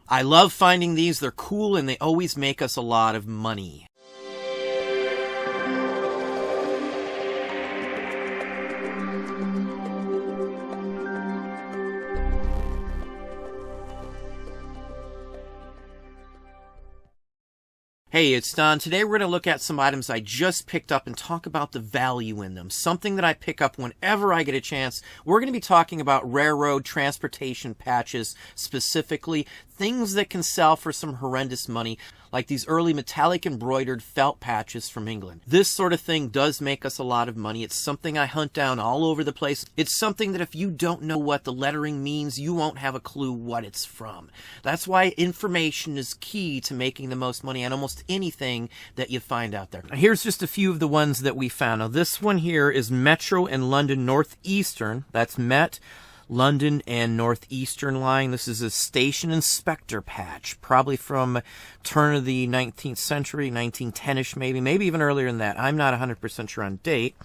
I love finding these. They're cool and they always make us a lot of money. Hey, it's Don. Today we're going to look at some items I just picked up and talk about the value in them. Something that I pick up whenever I get a chance. We're going to be talking about railroad transportation patches, specifically things that can sell for some horrendous money, like these early metallic embroidered felt patches from England. This sort of thing does make us a lot of money. It's something I hunt down all over the place. It's something that if you don't know what the lettering means, you won't have a clue what it's from. That's why information is key to making the most money on almost anything that you find out there. Now, here's just a few of the ones that we found. Now, this one here is Metro and London Northeastern. That's Met, London and Northeastern line. This is a station inspector patch, probably from turn of the 19th century, 1910-ish maybe even earlier than that. I'm not 100% sure on date.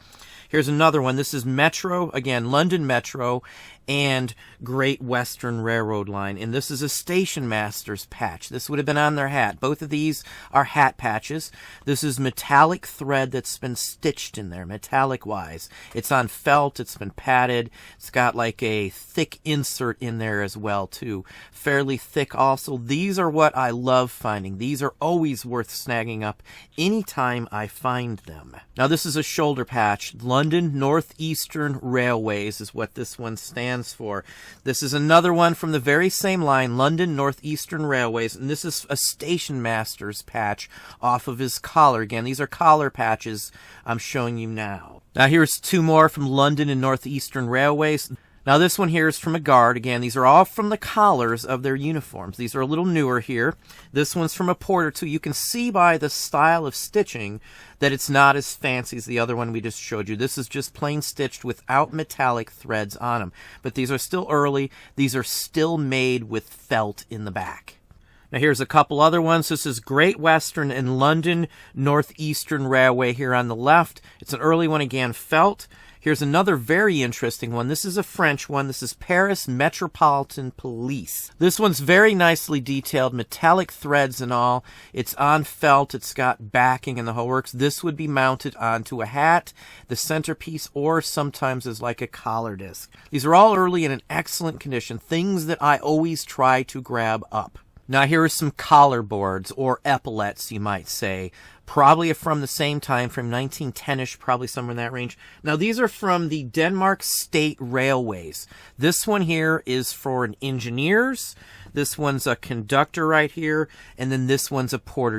Here's another one. This is Metro, again, London Metro and Great Western Railroad line. And this is a station master's patch. This would have been on their hat. Both of these are hat patches. This is metallic thread that's been stitched in there, metallic-wise. It's on felt. It's been padded. It's got like a thick insert in there as well, too. Fairly thick also. These are what I love finding. These are always worth snagging up anytime I find them. Now, this is a shoulder patch. London Northeastern Railways is what this one stands for. This is another one from the very same line, London Northeastern Railways, and this is a station master's patch off of his collar. Again, these are collar patches I'm showing you now. Now, here's two more from London and Northeastern Railways. Now, this one here is from a guard. Again, these are all from the collars of their uniforms. These are a little newer here. This one's from a porter, too. You can see by the style of stitching that it's not as fancy as the other one we just showed you. This is just plain stitched without metallic threads on them. But these are still early. These are still made with felt in the back. Now, here's a couple other ones. This is Great Western and London Northeastern Railway here on the left. It's an early one, again, felt. Here's another very interesting one. This is a French one. This is Paris Metropolitan Police. This one's very nicely detailed, metallic threads and all. It's on felt. It's got backing and the whole works. This would be mounted onto a hat, the centerpiece, or sometimes as like a collar disc. These are all early and in excellent condition, things that I always try to grab up. Now, here are some collar boards, or epaulettes, you might say. Probably from the same time, from 1910-ish, probably somewhere in that range. Now, these are from the Denmark State Railways. This one here is for an engineers. This one's a conductor right here. And then this one's a porter.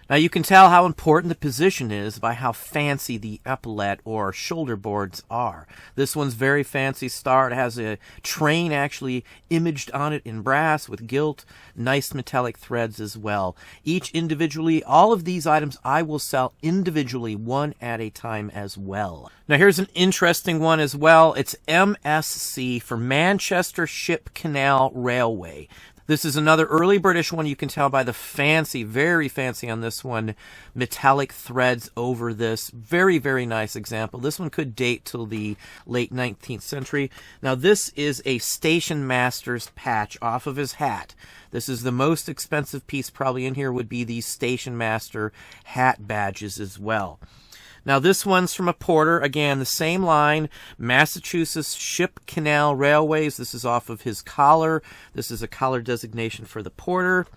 Now, you can tell how important the position is by how fancy the epaulette or shoulder boards are. This one's very fancy star. It has a train actually imaged on it in brass with gilt, nice metallic threads as well. Each individually, all of these items I will sell individually, one at a time as well. Now, here's an interesting one as well. It's MSC for Manchester Ship Canal Railway. This is another early British one. You can tell by the fancy, very fancy on this one, metallic threads over this. Very, very nice example. This one could date till the late 19th century. Now, this is a station master's patch off of his hat. This is the most expensive piece probably in here would be these station master hat badges as well. Now, this one's from a porter. Again, the same line, Massachusetts Ship Canal Railways. This is off of his collar. This is a collar designation for the porter.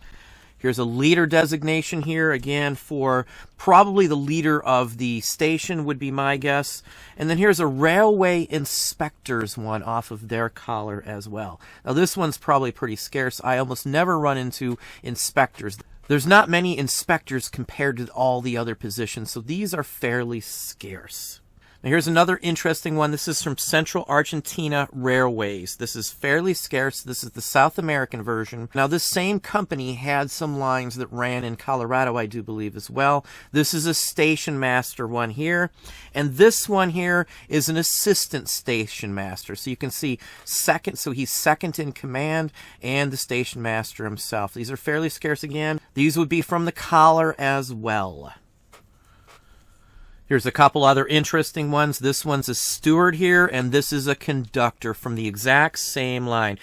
Here's a leader designation here, again, for probably the leader of the station would be my guess. And then here's a railway inspector's one off of their collar as well. Now, this one's probably pretty scarce. I almost never run into inspectors. There's not many inspectors compared to all the other positions, so these are fairly scarce. Now, here's another interesting one. This is from Central Argentina Railways. This is fairly scarce. This is the South American version. Now, this same company had some lines that ran in Colorado, I do believe, as well. This is a station master one here. And this one here is an assistant station master. So you can see second, so he's second in command, and the station master himself. These are fairly scarce again. These would be from the collar as well. Here's a couple other interesting ones. This one's a steward here, and this is a conductor from the exact same line.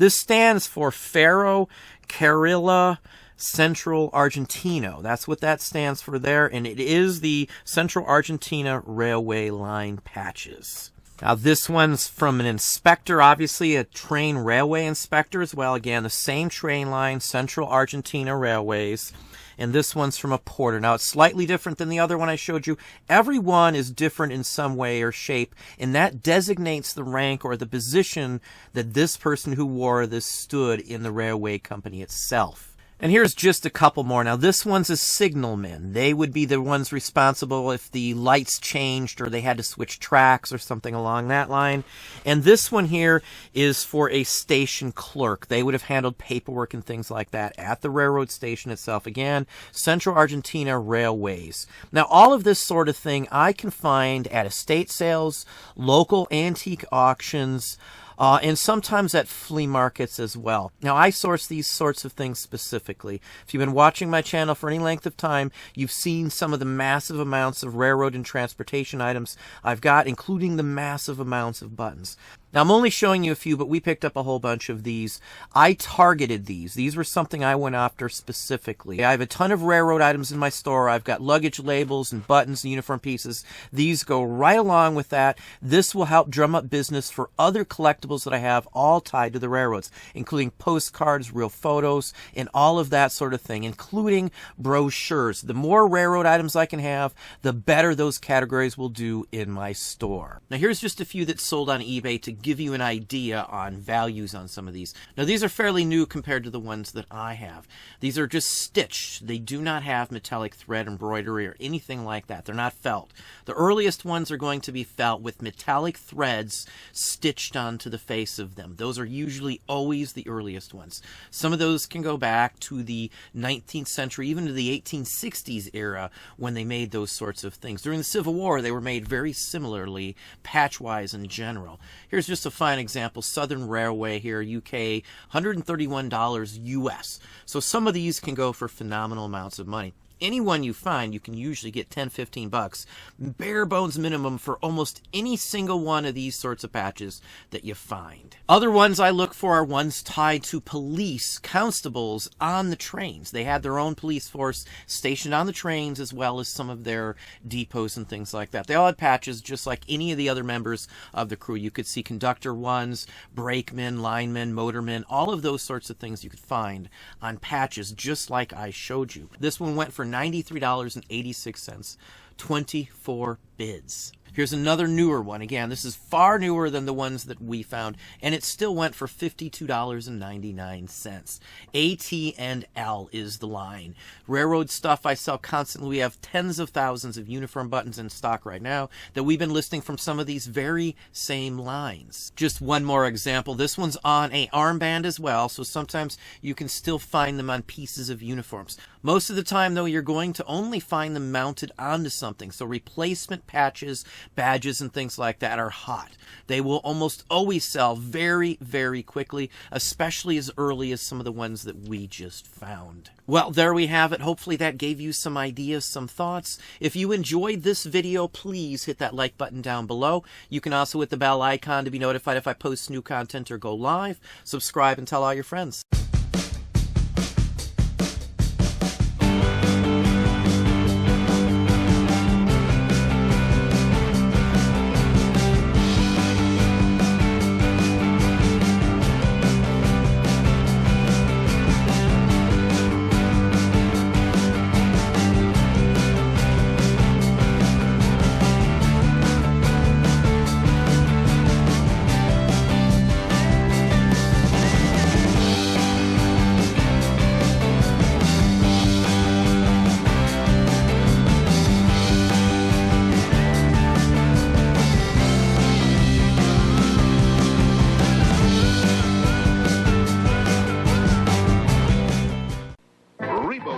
This stands for Ferro Carril Central Argentino. That's what that stands for there, and it is the Central Argentina Railway line patches. Now this one's from an inspector, obviously a train railway inspector as well. Again, the same train line, Central Argentina Railways. And this one's from a porter. Now it's slightly different than the other one I showed you. Every one is different in some way or shape, and that designates the rank or the position that this person who wore this stood in the railway company itself. And here's just a couple more. Now, this one's a signalman. They would be the ones responsible if the lights changed or they had to switch tracks or something along that line. And this one here is for a station clerk. They would have handled paperwork and things like that at the railroad station itself. Again, Central Argentina Railways. Now, all of this sort of thing I can find at estate sales, local antique auctions, and sometimes at flea markets as well. Now, I source these sorts of things specifically. If you've been watching my channel for any length of time, you've seen some of the massive amounts of railroad and transportation items I've got, including the massive amounts of buttons. Now, I'm only showing you a few, but we picked up a whole bunch of these. I targeted these. These were something I went after specifically. I have a ton of railroad items in my store. I've got luggage labels and buttons and uniform pieces. These go right along with that. This will help drum up business for other collectibles that I have, all tied to the railroads, including postcards, real photos, and all of that sort of thing, including brochures. The more railroad items I can have, the better those categories will do in my store. Now, here's just a few that sold on eBay to give you an idea on values on some of these. Now, these are fairly new compared to the ones that I have. These are just stitched. They do not have metallic thread embroidery or anything like that. They're not felt. The earliest ones are going to be felt with metallic threads stitched onto the face of them. Those are usually always the earliest ones. Some of those can go back to the 19th century, even to the 1860s era when they made those sorts of things. During the Civil War, they were made very similarly, patchwise in general. Here's just a fine example. Southern Railway here, UK, $131 US. So some of these can go for phenomenal amounts of money. Any one you find, you can usually get 10, 15 bucks, bare bones minimum for almost any single one of these sorts of patches that you find. Other ones I look for are ones tied to police, constables on the trains. They had their own police force stationed on the trains as well as some of their depots and things like that. They all had patches just like any of the other members of the crew. You could see conductor ones, brakemen, linemen, motormen, all of those sorts of things you could find on patches just like I showed you. This one went for $93.86, 24 bids. Here's another newer one. Again, this is far newer than the ones that we found, and it still went for $52.99. AT&L is the line. Railroad stuff I sell constantly. We have tens of thousands of uniform buttons in stock right now that we've been listing from some of these very same lines. Just one more example. This one's on a armband as well, so sometimes you can still find them on pieces of uniforms. Most of the time, though, you're going to only find them mounted onto something. So replacement patches, badges, and things like that are hot. They will almost always sell very, very quickly, especially as early as some of the ones that we just found. Well, there we have it. Hopefully that gave you some ideas, some thoughts. If you enjoyed this video, please hit that like button down below. You can also hit the bell icon to be notified if I post new content or go live. Subscribe and tell all your friends.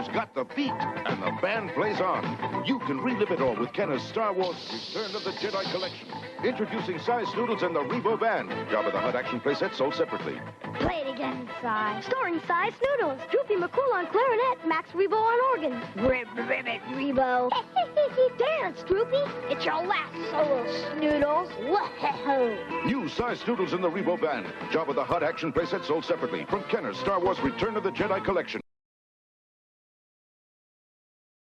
Kenner's got the beat, and the band plays on. You can relive it all with Kenner's Star Wars Return of the Jedi collection. Introducing Cy Snoodles and the Rebo Band. Jabba the Hutt action playset sold separately. Play it again, Cy. Starring Cy Snoodles, Droopy McCool on clarinet, Max Rebo on organ. Ribbit, Rebo. Dance, Droopy. It's your last solo, Snoodles. Whoa. New Cy Snoodles and the Rebo Band. Jabba the Hutt action playset sold separately from Kenner's Star Wars Return of the Jedi collection.